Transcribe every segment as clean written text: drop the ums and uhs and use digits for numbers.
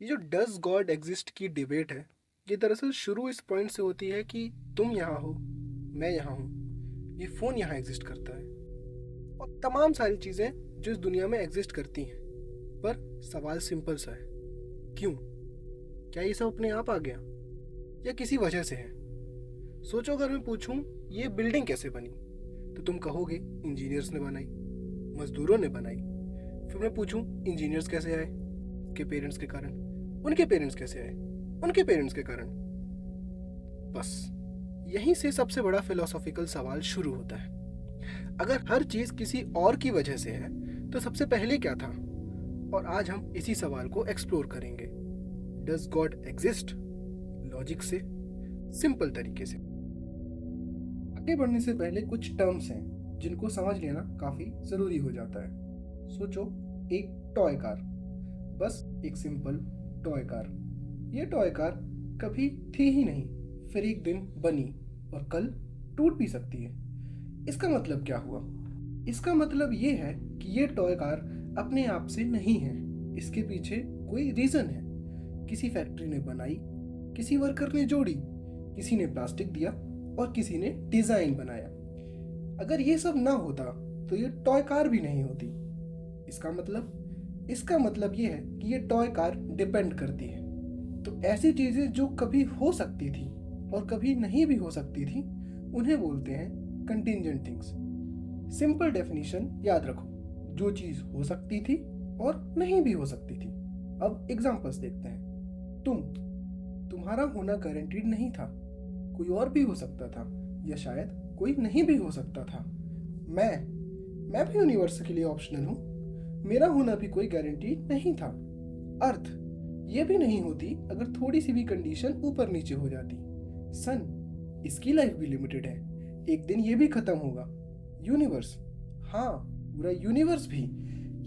ये जो does God exist की डिबेट है, ये दरअसल शुरू इस पॉइंट से होती है कि तुम यहाँ हो, मैं यहाँ हूँ, ये फ़ोन यहाँ एग्जिस्ट करता है और तमाम सारी चीज़ें जो इस दुनिया में एग्जिस्ट करती हैं। पर सवाल सिंपल सा है, क्यों? क्या ये सब अपने आप आ गया या किसी वजह से है? सोचो, अगर मैं पूछूं ये बिल्डिंग कैसे बनी, तो तुम कहोगे इंजीनियर्स ने बनाई, मजदूरों ने बनाई। फिर मैं पूछूं इंजीनियर्स कैसे आए? के पेरेंट्स के कारण। उनके पेरेंट्स कैसे आए? उनके पेरेंट्स के कारण। बस यहीं से सबसे बड़ा फिलोसॉफिकल सवाल शुरू होता है। अगर हर चीज किसी और की वजह से है तो सबसे पहले क्या था? और आज हम इसी सवाल को एक्सप्लोर करेंगे। Does God exist? लॉजिक से, सिंपल तरीके से। आगे बढ़ने से पहले कुछ टर्म्स हैं जिनको समझ लेना काफी जरूरी हो जाता है। सोचो, एक टॉय कार, बस एक सिंपल टॉय कार। ये टॉय कार कभी थी ही नहीं, फिर एक दिन बनी और कल टूट भी सकती है। इसका मतलब क्या हुआ? इसका मतलब ये है कि ये टॉय कार अपने आप से नहीं है, इसके पीछे कोई रीजन है। किसी फैक्ट्री ने बनाई, किसी वर्कर ने जोड़ी, किसी ने प्लास्टिक दिया और किसी ने डिजाइन बनाया। अगर ये सब ना होता तो ये टॉय कार भी नहीं होती। इसका मतलब ये है कि ये टॉय कार डिपेंड करती है। तो ऐसी चीजें जो कभी हो सकती थी और कभी नहीं भी हो सकती थी, उन्हें बोलते हैं कंटिंजेंट थिंग्स। सिंपल डेफिनेशन याद रखो, जो चीज हो सकती थी और नहीं भी हो सकती थी। अब एग्जांपल्स देखते हैं। तुम्हारा होना गारंटीड नहीं था, कोई और भी हो सकता था, या शायद कोई नहीं भी हो सकता था। मैं भी यूनिवर्स के लिए ऑप्शनल हूँ, मेरा होना भी कोई गारंटी नहीं था। अर्थ ये भी नहीं होती अगर थोड़ी सी भी कंडीशन ऊपर नीचे हो जाती। सन, इसकी लाइफ भी लिमिटेड है, एक दिन ये भी खत्म होगा। यूनिवर्स, हाँ, पूरा यूनिवर्स भी,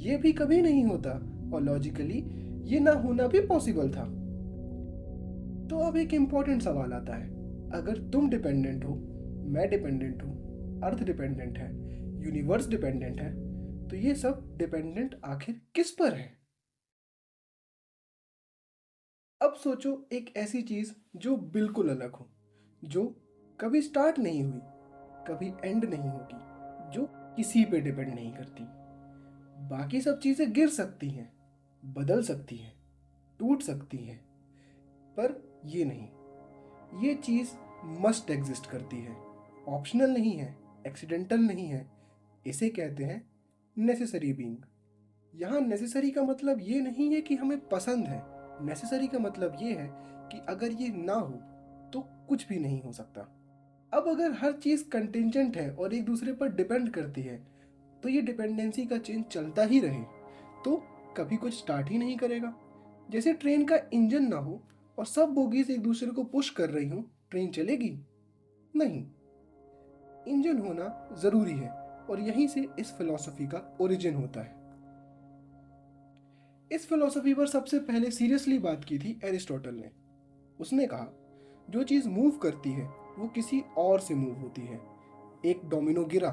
ये भी कभी नहीं होता और लॉजिकली ये ना होना भी पॉसिबल था। तो अब एक इंपॉर्टेंट सवाल आता है, अगर तुम डिपेंडेंट हो, मैं डिपेंडेंट हूँ, अर्थ डिपेंडेंट है, यूनिवर्स डिपेंडेंट है, तो ये सब डिपेंडेंट आखिर किस पर है? अब सोचो एक ऐसी चीज जो बिल्कुल अलग हो, जो कभी स्टार्ट नहीं हुई, कभी एंड नहीं होगी, जो किसी पे डिपेंड नहीं करती। बाकी सब चीजें गिर सकती हैं, बदल सकती हैं, टूट सकती हैं, पर ये नहीं। ये चीज मस्ट एग्जिस्ट करती है, ऑप्शनल नहीं है, एक्सीडेंटल नहीं है। इसे कहते हैं नेसेसरी बीइंग। यहाँ नेसेसरी का मतलब ये नहीं है कि हमें पसंद है, नेसेसरी का मतलब ये है कि अगर ये ना हो तो कुछ भी नहीं हो सकता। अब अगर हर चीज कंटिंजेंट है और एक दूसरे पर डिपेंड करती है, तो ये डिपेंडेंसी का चेन चलता ही रहे तो कभी कुछ स्टार्ट ही नहीं करेगा। जैसे ट्रेन का इंजन ना हो और सब बोगीज एक दूसरे को पुश कर रही हूं, ट्रेन चलेगी नहीं। इंजन होना जरूरी है और यहीं से इस फिलॉसफी का ओरिजिन होता है। इस फिलॉसफी पर सबसे पहले सीरियसली बात की थी एरिस्टोटल ने। उसने कहा, जो चीज मूव करती है वो किसी और से मूव होती है। एक डोमिनो गिरा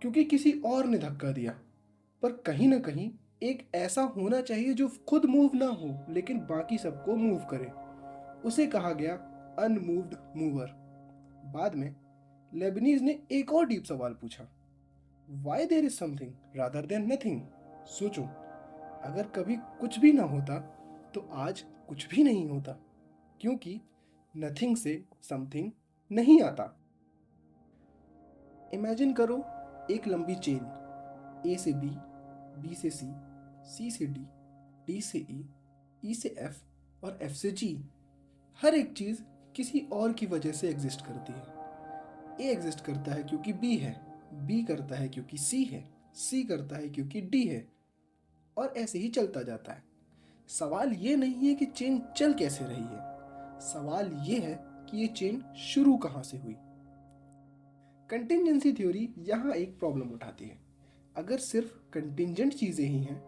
क्योंकि किसी और ने धक्का दिया, पर कहीं ना कहीं एक ऐसा होना चाहिए जो खुद मूव ना हो लेकिन बाकी सबको मूव करे। उसे कहा गया अनमूव्ड मूवर। बाद में लेबनीज ने एक और डीप सवाल पूछा, why there is something rather than nothing. सोचो, अगर कभी कुछ भी ना होता तो आज कुछ भी नहीं होता, क्योंकि नथिंग से समथिंग नहीं आता। इमेजिन करो एक लंबी चेन, ए से बी, बी से सी, सी से डी, डी से ई, ई से एफ और एफ से जी। हर एक चीज किसी और की वजह से एग्जिस्ट करती है। ए एग्जिस्ट करता है क्योंकि बी है, बी करता है क्योंकि सी है, सी करता है क्योंकि डी है, और ऐसे ही चलता जाता है। सवाल ये नहीं है कि चेन चल कैसे रही है, सवाल ये है कि ये चेन शुरू कहाँ से हुई। कंटिंजेंसी थ्योरी यहाँ एक प्रॉब्लम उठाती है। अगर सिर्फ कंटिंजेंट चीज़ें ही हैं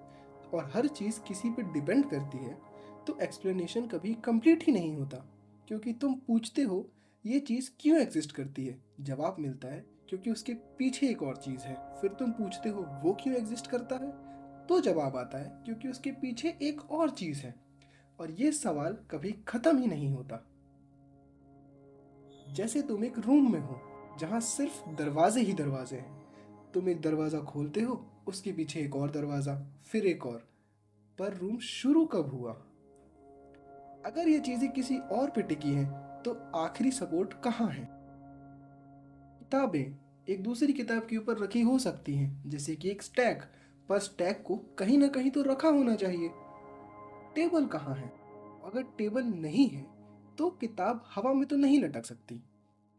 और हर चीज़ किसी पर डिपेंड करती है, तो एक्सप्लेनेशन कभी कंप्लीट ही नहीं होता। क्योंकि तुम पूछते हो ये चीज़ क्यों एग्जिस्ट करती है, जवाब मिलता है क्योंकि उसके पीछे एक और चीज़ है। फिर तुम पूछते हो वो क्यों एग्जिस्ट करता है, तो जवाब आता है क्योंकि उसके पीछे एक और चीज़ है। और ये सवाल कभी खत्म ही नहीं होता। जैसे तुम एक रूम में हो जहां सिर्फ दरवाजे ही दरवाजे हैं। तुम एक दरवाजा खोलते हो, उसके पीछे एक और दरवाजा, फिर एक और। पर रूम शुरू कब हुआ? अगर ये चीजें किसी और पे टिकी हैं, तो आखिरी सपोर्ट कहाँ है? किताबें एक दूसरी किताब के ऊपर रखी हो सकती हैं, जैसे कि एक स्टैक, पर स्टैक को कहीं ना कहीं तो रखा होना चाहिए। टेबल कहाँ है? अगर टेबल नहीं है तो किताब हवा में तो नहीं लटक सकती।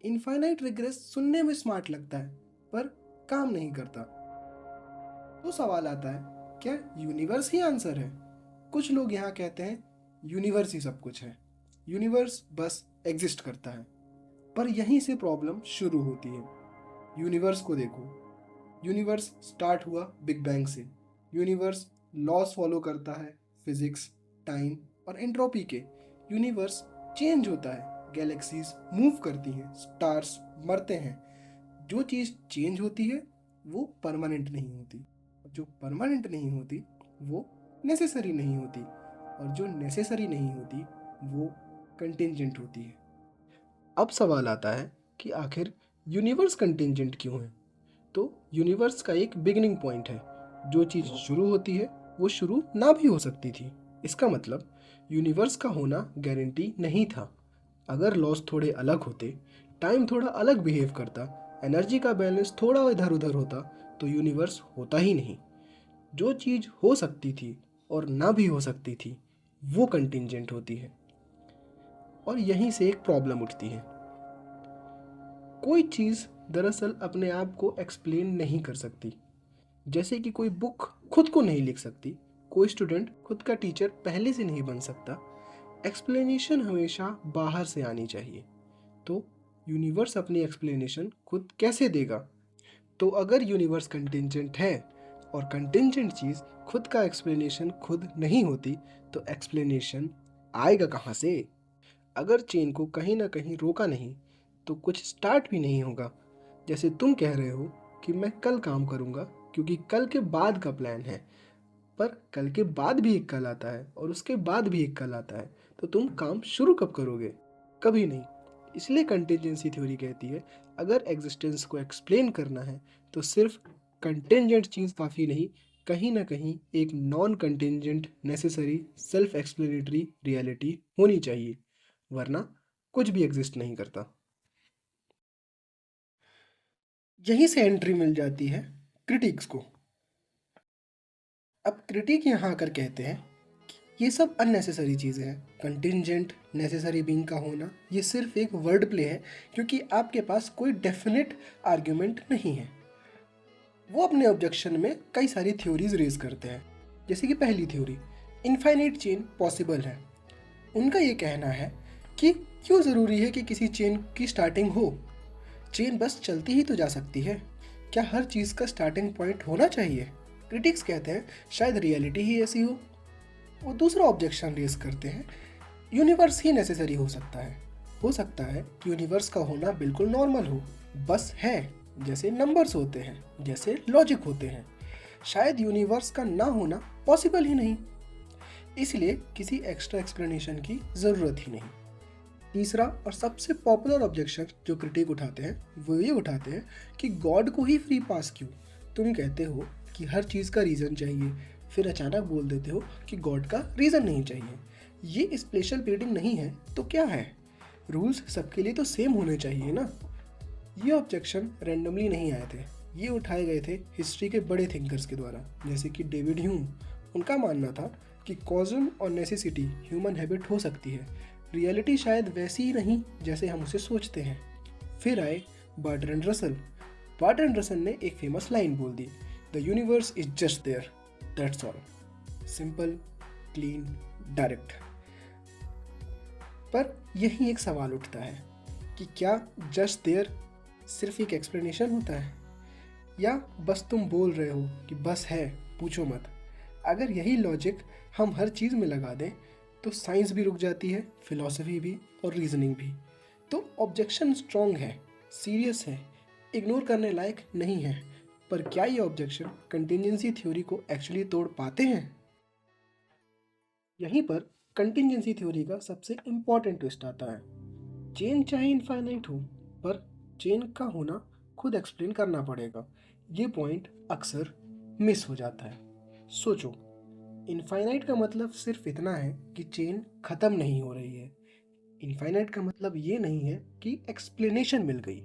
इनफाइनाइट रिग्रेस सुनने में स्मार्ट लगता है, पर काम नहीं करता। तो सवाल आता है, क्या यूनिवर्स ही आंसर है? कुछ लोग यहाँ कहते हैं यूनिवर्स ही सब कुछ है, यूनिवर्स बस एग्जिस्ट करता है। पर यहीं से प्रॉब्लम शुरू होती है। यूनिवर्स को देखो, यूनिवर्स स्टार्ट हुआ बिग बैंग से। यूनिवर्स लॉस फॉलो करता है, फिजिक्स, टाइम और एंट्रोपी के। यूनिवर्स चेंज होता है, गैलेक्सीज मूव करती हैं, स्टार्स मरते हैं। जो चीज़ चेंज होती है वो परमानेंट नहीं होती, और जो परमानेंट नहीं होती वो नेसेसरी नहीं होती, और जो नेसेसरी नहीं होती वो कंटिंजेंट होती है। अब सवाल आता है कि आखिर यूनिवर्स कंटिंजेंट क्यों है? तो यूनिवर्स का एक बिगिनिंग पॉइंट है। जो चीज़ शुरू होती है वो शुरू ना भी हो सकती थी। इसका मतलब यूनिवर्स का होना गारंटी नहीं था। अगर लॉस थोड़े अलग होते, टाइम थोड़ा अलग बिहेव करता, एनर्जी का बैलेंस थोड़ा इधर उधर होता, तो यूनिवर्स होता ही नहीं। जो चीज़ हो सकती थी और ना भी हो सकती थी वो कंटिंजेंट होती है। और यहीं से एक प्रॉब्लम उठती है। कोई चीज़ दरअसल अपने आप को एक्सप्लेन नहीं कर सकती। जैसे कि कोई बुक खुद को नहीं लिख सकती, कोई स्टूडेंट खुद का टीचर पहले से नहीं बन सकता। एक्सप्लेनेशन हमेशा बाहर से आनी चाहिए। तो यूनिवर्स अपनी एक्सप्लेनेशन खुद कैसे देगा? तो अगर यूनिवर्स कंटिंजेंट है और कंटिंजेंट चीज़ खुद का एक्सप्लेनेशन खुद नहीं होती, तो एक्सप्लेनेशन आएगा कहाँ से? अगर चेन को कहीं ना कहीं रोका नहीं तो कुछ स्टार्ट भी नहीं होगा। जैसे तुम कह रहे हो कि मैं कल काम करूँगा क्योंकि कल के बाद का प्लान है, पर कल के बाद भी एक कल आता है और उसके बाद भी एक कल आता है, तो तुम काम शुरू कब करोगे? कभी नहीं। इसलिए कंटिजेंसी थ्योरी कहती है अगर एग्जिस्टेंस को एक्सप्लेन करना है तो सिर्फ कंटिजेंट चीज़ काफ़ी नहीं, कहीं ना कहीं एक non contingent necessary self explanatory reality होनी चाहिए, वरना कुछ भी एग्जिस्ट नहीं करता। यहीं से एंट्री मिल जाती है क्रिटिक्स को। अब क्रिटिक यहाँ आकर कहते हैं कि ये सब अननेसेसरी चीज़ें हैं। कंटिंजेंट नेसेसरी बीइंग का होना ये सिर्फ एक वर्ड प्ले है, क्योंकि आपके पास कोई डेफिनेट आर्ग्यूमेंट नहीं है। वो अपने ऑब्जेक्शन में कई सारी थ्योरीज रेज करते हैं। जैसे कि पहली थ्योरी, इनफाइनाइट चेन पॉसिबल है। उनका ये कहना है कि क्यों ज़रूरी है कि किसी चेन की स्टार्टिंग हो? चेन बस चलती ही तो जा सकती है। क्या हर चीज़ का स्टार्टिंग पॉइंट होना चाहिए? क्रिटिक्स कहते हैं शायद रियलिटी ही ऐसी हो। वो दूसरा ऑब्जेक्शन रेज करते हैं, यूनिवर्स ही नेसेसरी हो सकता है। हो सकता है कि यूनिवर्स का होना बिल्कुल नॉर्मल हो, बस है, जैसे नंबर्स होते हैं, जैसे लॉजिक होते हैं। शायद यूनिवर्स का ना होना पॉसिबल ही नहीं, इसलिए किसी एक्स्ट्रा एक्सप्लेनेशन की ज़रूरत ही नहीं। तीसरा और सबसे पॉपुलर ऑब्जेक्शन जो क्रिटिक उठाते हैं वो ये उठाते हैं कि गॉड को ही फ्री पास क्यों? तुम कहते हो कि हर चीज़ का रीज़न चाहिए, फिर अचानक बोल देते हो कि गॉड का रीज़न नहीं चाहिए। ये स्पेशल प्लीडिंग नहीं है तो क्या है? रूल्स सबके लिए तो सेम होने चाहिए ना। ये ऑब्जेक्शन रैंडमली नहीं आए थे, ये उठाए गए थे हिस्ट्री के बड़े थिंकर्स के द्वारा, जैसे कि डेविड ह्यूम। उनका मानना था कि कॉजन और नेसेसिटी ह्यूमन हैबिट हो सकती है, रियलिटी शायद वैसी ही नहीं जैसे हम उसे सोचते हैं। फिर आए बर्ट्रैंड रसल। बर्ट्रैंड रसल ने एक फेमस लाइन बोल दी, the universe is just there, that's all. Simple, clean, direct. पर यही एक सवाल उठता है कि क्या जस्ट देयर सिर्फ एक एक्सप्लेनेशन होता है, या बस तुम बोल रहे हो कि बस है, पूछो मत? अगर यही लॉजिक हम हर चीज़ में लगा दें तो साइंस भी रुक जाती है, फिलॉसफी भी और रीजनिंग भी। तो ऑब्जेक्शन स्ट्रॉन्ग है, सीरियस है, इग्नोर करने लायक नहीं है। पर क्या ये ऑब्जेक्शन कंटिजेंसी थ्योरी को एक्चुअली तोड़ पाते हैं? यहीं पर कंटिंजेंसी थ्योरी का सबसे इम्पॉर्टेंट ट्विस्ट आता है। चेन चाहे इनफाइनाइट हो, पर चेन का होना खुद एक्सप्लेन करना पड़ेगा। ये पॉइंट अक्सर मिस हो जाता है। सोचो, इनफाइनाइट का मतलब सिर्फ इतना है कि चेन खत्म नहीं हो रही है। इनफाइनाइट का मतलब ये नहीं है कि एक्सप्लेनेशन मिल गई।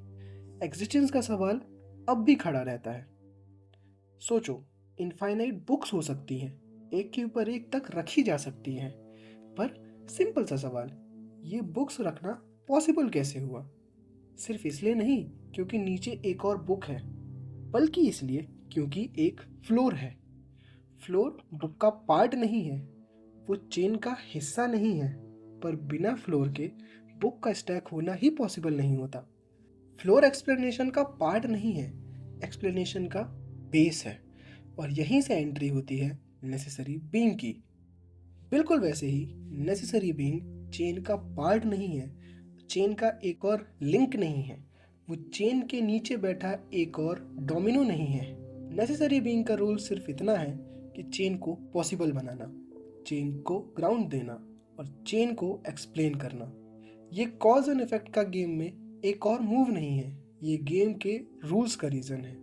एग्जिस्टेंस का सवाल अब भी खड़ा रहता है। सोचो, इनफाइनाइट बुक्स हो सकती हैं, एक के ऊपर एक तक रखी जा सकती हैं, पर सिंपल सा सवाल, ये बुक्स रखना पॉसिबल कैसे हुआ? सिर्फ इसलिए नहीं क्योंकि नीचे एक और बुक है, बल्कि इसलिए क्योंकि एक फ्लोर है। फ्लोर बुक का पार्ट नहीं है, वो चेन का हिस्सा नहीं है, पर बिना फ्लोर के बुक का स्टैक होना ही पॉसिबल नहीं होता। फ्लोर एक्सप्लेनेशन का पार्ट नहीं है, एक्सप्लेनेशन का बेस है, और यहीं से एंट्री होती है नेसेसरी बीइंग की। बिल्कुल वैसे ही नेसेसरी बीइंग चेन का पार्ट नहीं है, चेन का एक और लिंक नहीं है, वो चेन के नीचे बैठा एक और डोमिनो नहीं है। नेसेसरी बीइंग का रोल सिर्फ इतना है कि चेन को पॉसिबल बनाना, चेन को ग्राउंड देना और चेन को एक्सप्लेन करना। ये कॉज एंड इफेक्ट का गेम में एक और मूव नहीं है, ये गेम के रूल्स का रीज़न है।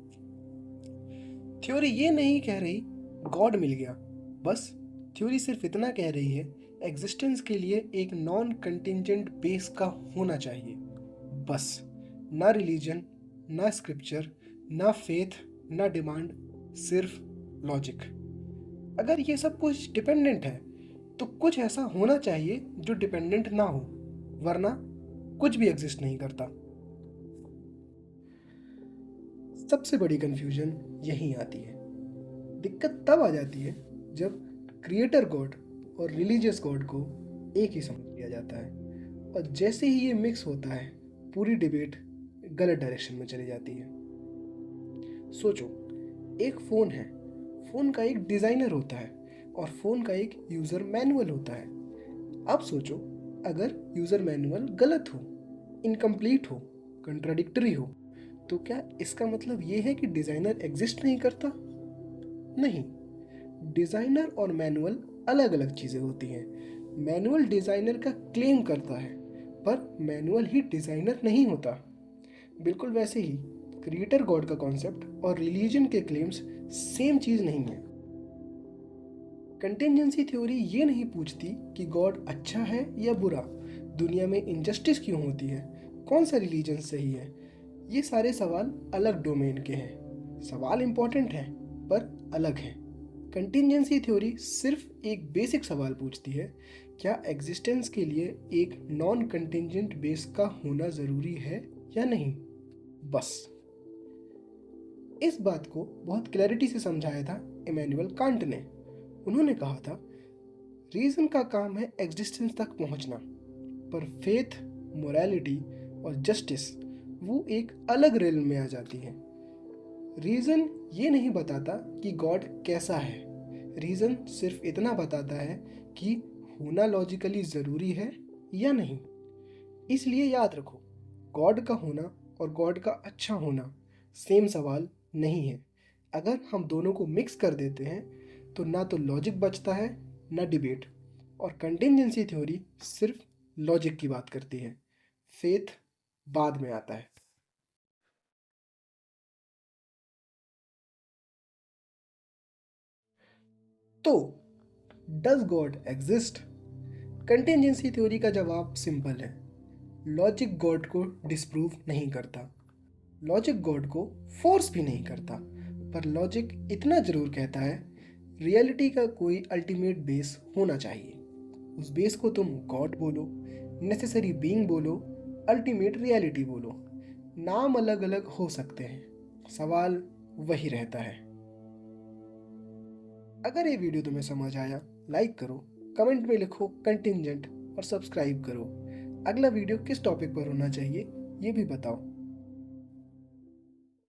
थ्योरी ये नहीं कह रही गॉड मिल गया, बस थ्योरी सिर्फ इतना कह रही है एग्जिस्टेंस के लिए एक नॉन कंटिंजेंट बेस का होना चाहिए। बस, ना रिलीजन, ना स्क्रिप्चर, ना फेथ, ना डिमांड, सिर्फ लॉजिक। अगर ये सब कुछ डिपेंडेंट है तो कुछ ऐसा होना चाहिए जो डिपेंडेंट ना हो, वरना कुछ भी एग्जिस्ट नहीं करता। सबसे बड़ी कंफ्यूजन यहीं आती है। दिक्कत तब आ जाती है जब क्रिएटर गॉड और रिलीजियस गॉड को एक ही समझ लिया जाता है, और जैसे ही ये मिक्स होता है पूरी डिबेट गलत डायरेक्शन में चली जाती है। सोचो, एक फ़ोन है, फ़ोन का एक डिज़ाइनर होता है और फ़ोन का एक यूज़र मैनुअल होता है। अब सोचो, अगर यूज़र मैनुअल गलत हो, इनकम्प्लीट हो, कंट्राडिक्टरी हो, तो क्या इसका मतलब ये है कि डिज़ाइनर एग्जिस्ट नहीं करता? नहीं, डिज़ाइनर और मैनुअल अलग अलग चीज़ें होती हैं। मैनुअल डिज़ाइनर का क्लेम करता है, पर मैनुअल ही डिज़ाइनर नहीं होता। बिल्कुल वैसे ही क्रिएटर गॉड का कॉन्सेप्ट और रिलीजन के क्लेम्स सेम चीज़ नहीं है। कंटिंजेंसी थ्योरी ये नहीं पूछती कि गॉड अच्छा है या बुरा, दुनिया में इनजस्टिस क्यों होती है, कौन सा रिलीजन सही है। ये सारे सवाल अलग डोमेन के हैं। सवाल इंपॉर्टेंट हैं, पर अलग हैं। कंटिंजेंसी थ्योरी सिर्फ एक बेसिक सवाल पूछती है, क्या एग्जिस्टेंस के लिए एक नॉन कंटिंजेंट बेस का होना ज़रूरी है या नहीं? बस। इस बात को बहुत क्लैरिटी से समझाया था इमैनुअल कांट ने। उन्होंने कहा था, रीज़न का काम है एग्जिस्टेंस तक पहुंचना, पर फेथ, मोरालिटी और जस्टिस वो एक अलग रेलम में आ जाती हैं। रीज़न ये नहीं बताता कि गॉड कैसा है, रीज़न सिर्फ इतना बताता है कि होना लॉजिकली ज़रूरी है या नहीं। इसलिए याद रखो, गॉड का होना और गॉड का अच्छा होना सेम सवाल नहीं है। अगर हम दोनों को मिक्स कर देते हैं तो ना तो लॉजिक बचता है, ना डिबेट। और कंटिंजेंसी थ्योरी सिर्फ लॉजिक की बात करती है, फेथ बाद में आता है। तो does God exist? Contingency theory का जवाब सिंपल है, लॉजिक गॉड को डिस्प्रूव नहीं करता, लॉजिक गॉड को फोर्स भी नहीं करता, पर लॉजिक इतना ज़रूर कहता है, रियलिटी का कोई अल्टीमेट बेस होना चाहिए। उस बेस को तुम गॉड बोलो, नेसेसरी बीइंग बोलो, अल्टीमेट रियलिटी बोलो, नाम अलग अलग हो सकते हैं, सवाल वही रहता है। अगर ये वीडियो तुम्हें समझ आया, लाइक करो, कमेंट में लिखो कंटिंजेंट और सब्सक्राइब करो। अगला वीडियो किस टॉपिक पर होना चाहिए ये भी बताओ।